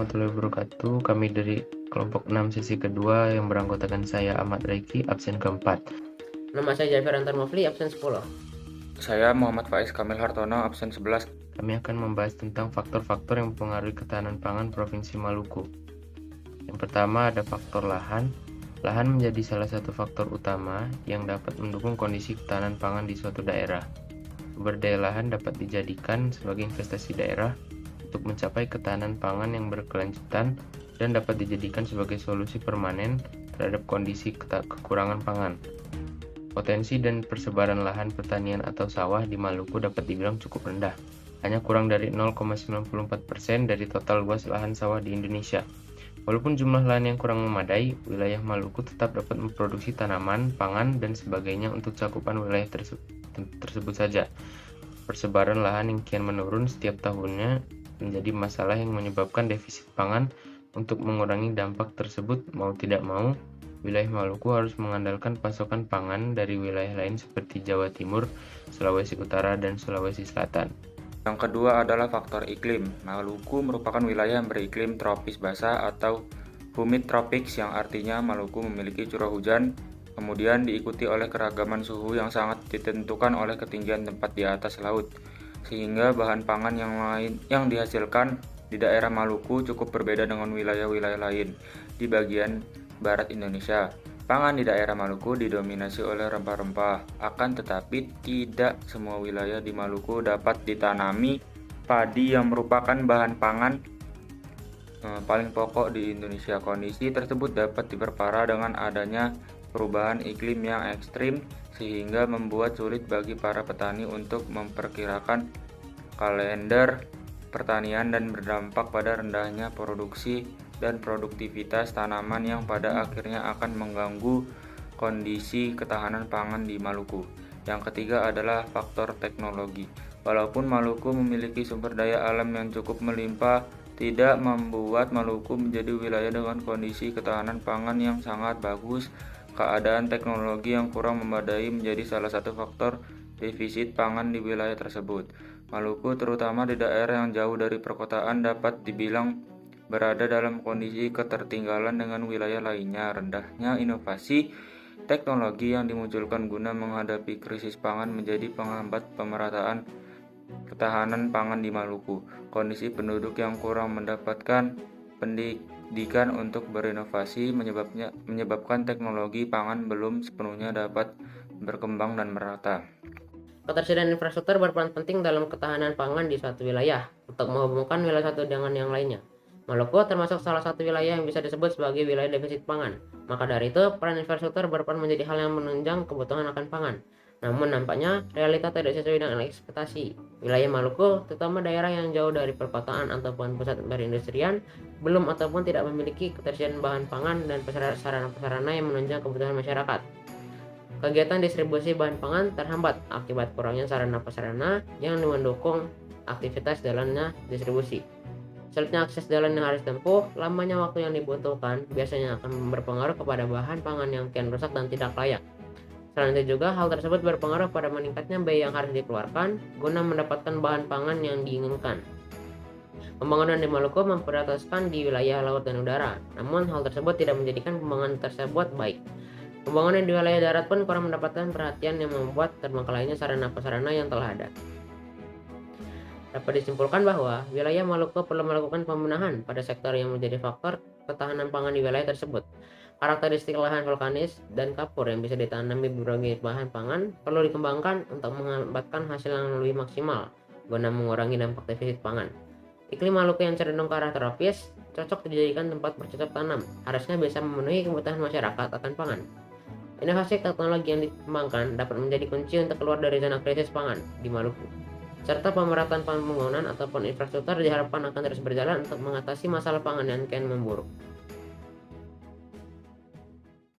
warahmatullahi wabarakatuh. Kami dari kelompok 6 sesi kedua yang beranggotakan saya Ahmad Raiki, absen keempat. Nama saya Jafar Antar Mofli, absen 10. Saya Muhammad Faiz Kamil Hartono, absen 11. Kami akan membahas tentang faktor-faktor yang mempengaruhi ketahanan pangan Provinsi Maluku. Yang pertama ada faktor lahan. Lahan menjadi salah satu faktor utama yang dapat mendukung kondisi ketahanan pangan di suatu daerah. Sumber daya lahan dapat dijadikan sebagai investasi daerah untuk mencapai ketahanan pangan yang berkelanjutan dan dapat dijadikan sebagai solusi permanen terhadap kondisi kekurangan pangan. Potensi dan persebaran lahan pertanian atau sawah di Maluku dapat dibilang cukup rendah, hanya kurang dari 0,94% dari total luas lahan sawah di Indonesia. Walaupun jumlah lahan yang kurang memadai, wilayah Maluku tetap dapat memproduksi tanaman, pangan, dan sebagainya untuk cakupan wilayah tersebut saja. Persebaran lahan yang kian menurun setiap tahunnya menjadi masalah yang menyebabkan defisit pangan. Untuk mengurangi dampak tersebut, mau tidak mau, wilayah Maluku harus mengandalkan pasokan pangan dari wilayah lain seperti Jawa Timur, Sulawesi Utara, dan Sulawesi Selatan. Yang kedua adalah faktor iklim. Maluku merupakan wilayah yang beriklim tropis basah atau humid tropics, yang artinya Maluku memiliki curah hujan, kemudian diikuti oleh keragaman suhu yang sangat ditentukan oleh ketinggian tempat di atas laut, sehingga bahan pangan yang dihasilkan di daerah Maluku cukup berbeda dengan wilayah-wilayah lain di bagian barat Indonesia. Pangan di daerah Maluku didominasi oleh rempah-rempah, akan tetapi tidak semua wilayah di Maluku dapat ditanami padi yang merupakan bahan pangan paling pokok di Indonesia. Kondisi tersebut dapat diperparah dengan adanya perubahan iklim yang ekstrim, sehingga membuat sulit bagi para petani untuk memperkirakan kalender pertanian dan berdampak pada rendahnya produksi dan produktivitas tanaman yang pada akhirnya akan mengganggu kondisi ketahanan pangan di Maluku. Yang ketiga adalah faktor teknologi. Walaupun Maluku memiliki sumber daya alam yang cukup melimpah, tidak membuat Maluku menjadi wilayah dengan kondisi ketahanan pangan yang sangat bagus. Keadaan teknologi yang kurang memadai menjadi salah satu faktor defisit pangan di wilayah tersebut. Maluku, terutama di daerah yang jauh dari perkotaan, dapat dibilang berada dalam kondisi ketertinggalan dengan wilayah lainnya. Rendahnya inovasi teknologi yang dimunculkan guna menghadapi krisis pangan menjadi penghambat pemerataan ketahanan pangan di Maluku. Kondisi penduduk yang kurang mendapatkan pendidikan untuk berinovasi menyebabkan teknologi pangan belum sepenuhnya dapat berkembang dan merata. Ketersediaan infrastruktur berperan penting dalam ketahanan pangan di suatu wilayah untuk menghubungkan wilayah satu dengan yang lainnya. Maluku termasuk salah satu wilayah yang bisa disebut sebagai wilayah defisit pangan. Maka dari itu, peran infrastruktur berperan menjadi hal yang menunjang kebutuhan akan pangan. Namun nampaknya realita tidak sesuai dengan ekspektasi. Wilayah Maluku, terutama daerah yang jauh dari perkotaan ataupun pusat perindustrian, belum ataupun tidak memiliki ketersediaan bahan pangan dan sarana-prasarana yang menunjang kebutuhan masyarakat. Kegiatan distribusi bahan pangan terhambat akibat kurangnya sarana-prasarana yang mendukung aktivitas jalannya distribusi. Sulitnya akses jalan yang harus ditempuh, lamanya waktu yang dibutuhkan biasanya akan berpengaruh kepada bahan pangan yang kian rusak dan tidak layak. Selain itu juga, hal tersebut berpengaruh pada meningkatnya biaya yang harus dikeluarkan guna mendapatkan bahan pangan yang diinginkan. Pembangunan di Maluku memprioritaskan di wilayah laut dan udara, namun hal tersebut tidak menjadikan pembangunan tersebut baik. Pembangunan di wilayah darat pun kurang mendapatkan perhatian yang membuat terbengkalainya sarana-prasarana yang telah ada. Dapat disimpulkan bahwa wilayah Maluku perlu melakukan pembenahan pada sektor yang menjadi faktor ketahanan pangan di wilayah tersebut. Karakteristik lahan vulkanis dan kapur yang bisa ditanami berbagai bahan pangan perlu dikembangkan untuk mendapatkan hasil yang lebih maksimal guna mengurangi dampak defisit pangan. Iklim Maluku yang cenderung ke arah tropis cocok dijadikan tempat bercocok tanam, harusnya bisa memenuhi kebutuhan masyarakat akan pangan. Inovasi teknologi yang dikembangkan dapat menjadi kunci untuk keluar dari zona krisis pangan di Maluku. Serta pemerataan pembangunan ataupun infrastruktur diharapkan akan terus berjalan untuk mengatasi masalah pangan yang kian memburuk.